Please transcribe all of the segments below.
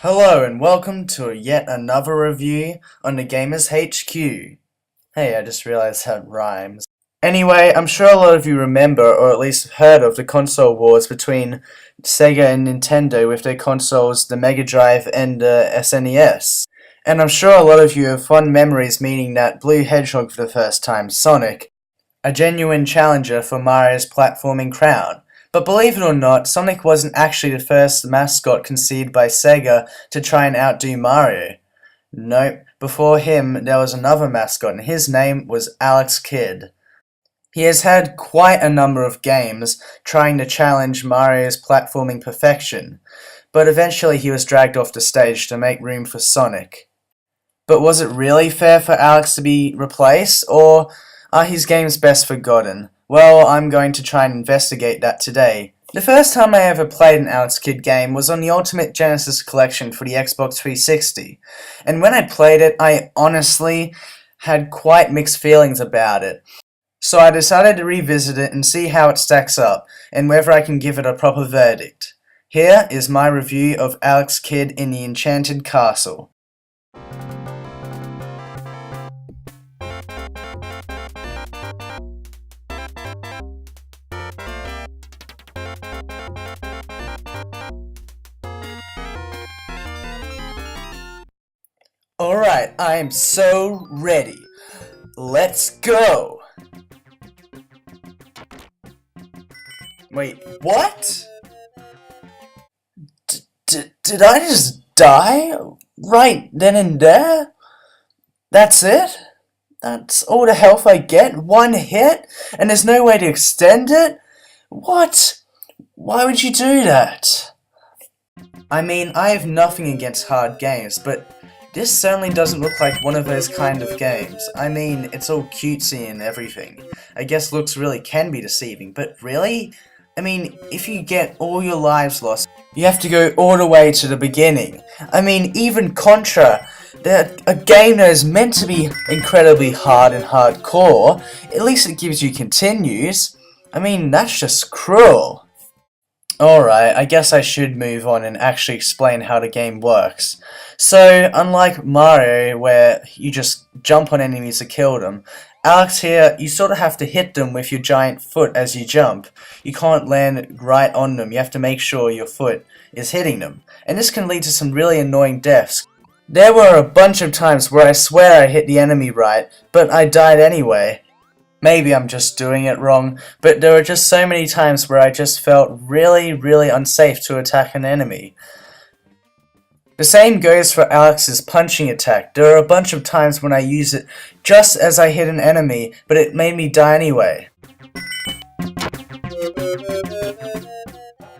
Hello and welcome to yet another review on the Gamers HQ. Hey, I just realized how it rhymes. Anyway, I'm sure a lot of you remember, or at least heard of, the console wars between Sega and Nintendo with their consoles, the Mega Drive and the SNES. And I'm sure a lot of you have fond memories meeting that blue hedgehog for the first time, Sonic, a genuine challenger for Mario's platforming crown. But believe it or not, Sonic wasn't actually the first mascot conceived by Sega to try and outdo Mario. Nope, before him there was another mascot and his name was Alex Kidd. He has had quite a number of games trying to challenge Mario's platforming perfection, but eventually he was dragged off the stage to make room for Sonic. But was it really fair for Alex to be replaced, or are his games best forgotten? Well, I'm going to try and investigate that today. The first time I ever played an Alex Kidd game was on the Ultimate Genesis Collection for the Xbox 360, and when I played it, I honestly had quite mixed feelings about it. So I decided to revisit it and see how it stacks up, and whether I can give it a proper verdict. Here is my review of Alex Kidd in the Enchanted Castle. Alright, I am so ready. Let's go! Wait, what? Did I just die? Right then and there? That's it? That's all the health I get? One hit? And there's no way to extend it? What? Why would you do that? I mean, I have nothing against hard games, but this certainly doesn't look like one of those kind of games. I mean, it's all cutesy and everything. I guess looks really can be deceiving, but really? I mean, if you get all your lives lost, you have to go all the way to the beginning. I mean, even Contra, a game that is meant to be incredibly hard and hardcore, at least it gives you continues. I mean, that's just cruel. Alright, I guess I should move on and actually explain how the game works. So, unlike Mario, where you just jump on enemies to kill them, Alex here, you sort of have to hit them with your giant foot as you jump. You can't land right on them, you have to make sure your foot is hitting them. And this can lead to some really annoying deaths. There were a bunch of times where I swear I hit the enemy right, but I died anyway. Maybe I'm just doing it wrong, but there were just so many times where I just felt really unsafe to attack an enemy. The same goes for Alex's punching attack. There are a bunch of times when I use it just as I hit an enemy, but it made me die anyway.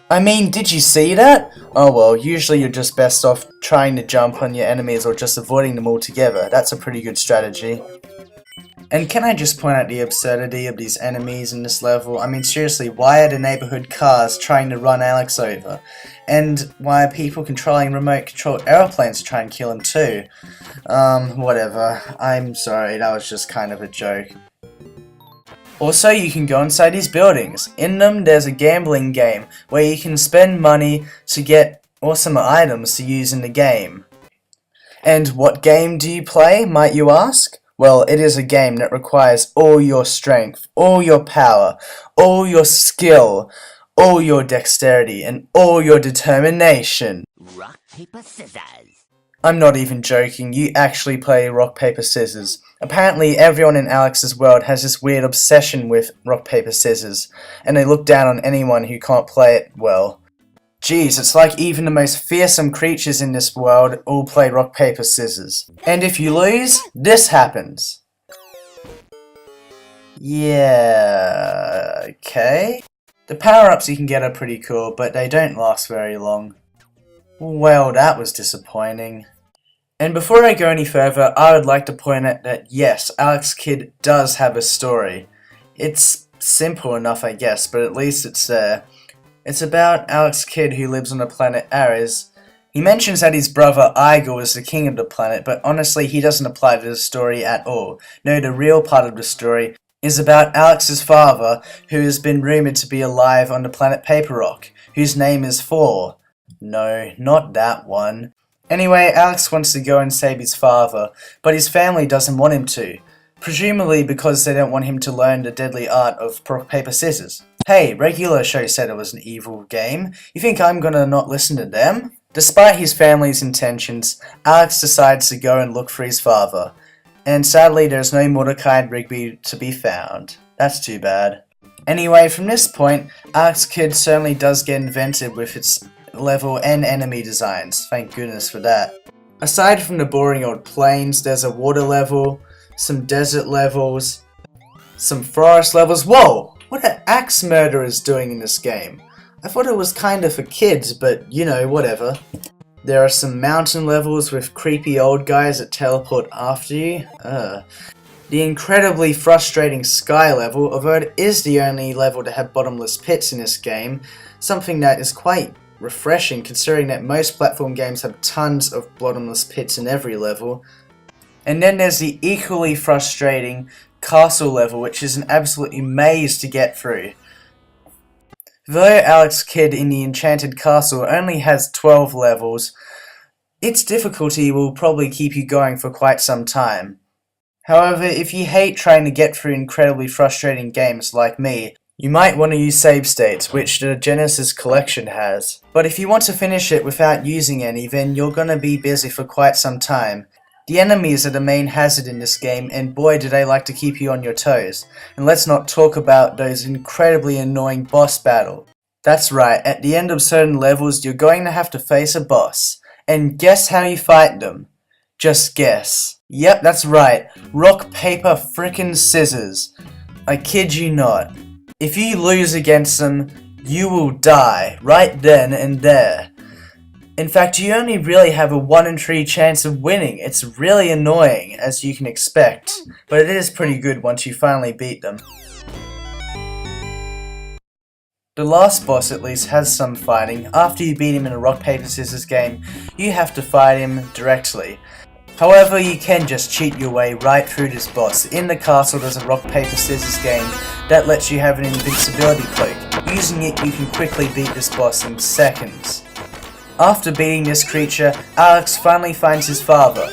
I mean, did you see that? Oh well, usually you're just best off trying to jump on your enemies or just avoiding them altogether. That's a pretty good strategy. And can I just point out the absurdity of these enemies in this level? I mean, seriously, why are the neighborhood cars trying to run Alex over? And why are people controlling remote-controlled aeroplanes to try and kill him too? Whatever. I'm sorry, that was just kind of a joke. Also, you can go inside these buildings. In them, there's a gambling game where you can spend money to get awesome items to use in the game. And what game do you play, might you ask? Well, it is a game that requires all your strength, all your power, all your skill, all your dexterity, and all your determination. Rock, paper, scissors. I'm not even joking, you actually play rock, paper, scissors. Apparently everyone in Alex's world has this weird obsession with rock, paper, scissors, and they look down on anyone who can't play it well. Jeez, it's like even the most fearsome creatures in this world all play rock, paper, scissors. And if you lose, this happens. Yeah, okay. The power-ups you can get are pretty cool, but they don't last very long. Well, that was disappointing. And before I go any further, I would like to point out that yes, Alex Kidd does have a story. It's simple enough, I guess, but at least it's there. It's about Alex Kidd who lives on the planet Ares. He mentions that his brother Igor is the king of the planet, but honestly he doesn't apply to the story at all. No, the real part of the story is about Alex's father, who has been rumoured to be alive on the planet Paper Rock, whose name is Thor. No, not that one. Anyway, Alex wants to go and save his father, but his family doesn't want him to. Presumably because they don't want him to learn the deadly art of rock, paper, scissors. Hey, regular show said it was an evil game. You think I'm gonna not listen to them? Despite his family's intentions, Alex decides to go and look for his father. And sadly, there's no Mordecai and Rigby to be found. That's too bad. Anyway, from this point, Alex Kidd certainly does get inventive with its level and enemy designs. Thank goodness for that. Aside from the boring old plains, there's a water level, some desert levels, some forest levels. Whoa! What are axe murderers doing in this game? I thought it was kinda for kids, but you know, whatever. There are some mountain levels with creepy old guys that teleport after you. The incredibly frustrating sky level, although it is the only level to have bottomless pits in this game, something that is quite refreshing considering that most platform games have tons of bottomless pits in every level. And then there's the equally frustrating castle level, which is an absolute maze to get through. Though Alex Kidd in the Enchanted Castle only has 12 levels, its difficulty will probably keep you going for quite some time. However, if you hate trying to get through incredibly frustrating games like me, you might want to use save states, which the Genesis collection has. But if you want to finish it without using any, then you're gonna be busy for quite some time. The enemies are the main hazard in this game, and boy do they like to keep you on your toes. And let's not talk about those incredibly annoying boss battles. That's right, at the end of certain levels you're going to have to face a boss. And guess how you fight them? Just guess. Yep, that's right. Rock, paper, frickin' scissors. I kid you not. If you lose against them, you will die, right then and there. In fact, you only really have a 1 in 3 chance of winning. It's really annoying, as you can expect, but it is pretty good once you finally beat them. The last boss at least has some fighting. After you beat him in a rock, paper, scissors game, you have to fight him directly. However, you can just cheat your way right through this boss. In the castle there's a rock, paper, scissors game that lets you have an invincibility cloak. Using it you can quickly beat this boss in seconds. After beating this creature, Alex finally finds his father,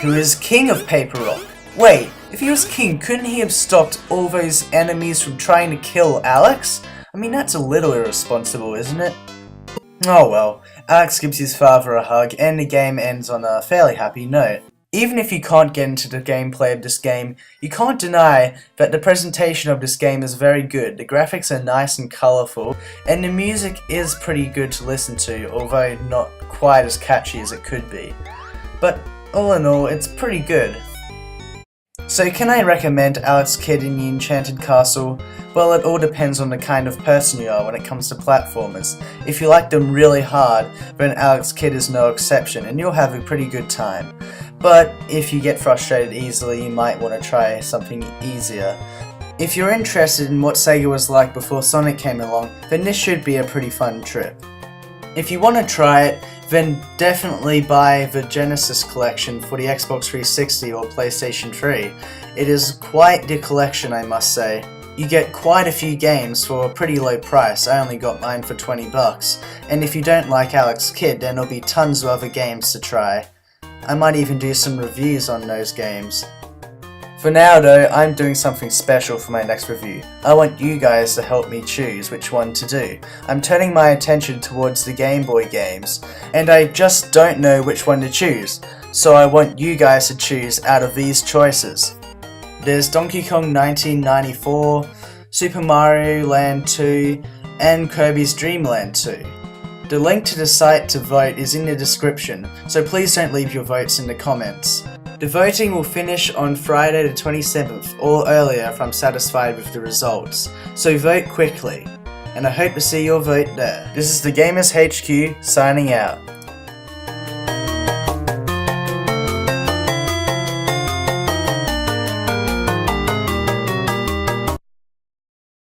who is king of paper rock. Wait, if he was king, couldn't he have stopped all those enemies from trying to kill Alex? I mean, that's a little irresponsible, isn't it? Oh well, Alex gives his father a hug and the game ends on a fairly happy note. Even if you can't get into the gameplay of this game, you can't deny that the presentation of this game is very good. The graphics are nice and colourful, and the music is pretty good to listen to, although not quite as catchy as it could be. But all in all, it's pretty good. So can I recommend Alex Kidd in the Enchanted Castle? Well, it all depends on the kind of person you are when it comes to platformers. If you like them really hard, then Alex Kidd is no exception, and you'll have a pretty good time. But if you get frustrated easily, you might want to try something easier. If you're interested in what Sega was like before Sonic came along, then this should be a pretty fun trip. If you want to try it, then definitely buy the Genesis collection for the Xbox 360 or PlayStation 3. It is quite the collection, I must say. You get quite a few games for a pretty low price. I only got mine for 20 bucks. And if you don't like Alex Kidd, then there'll be tons of other games to try. I might even do some reviews on those games. For now though, I'm doing something special for my next review. I want you guys to help me choose which one to do. I'm turning my attention towards the Game Boy games, and I just don't know which one to choose, so I want you guys to choose out of these choices. There's Donkey Kong 1994, Super Mario Land 2, and Kirby's Dream Land 2. The link to the site to vote is in the description, so please don't leave your votes in the comments. The voting will finish on Friday the 27th, or earlier if I'm satisfied with the results, so vote quickly, and I hope to see your vote there. This is the Gamers HQ, signing out.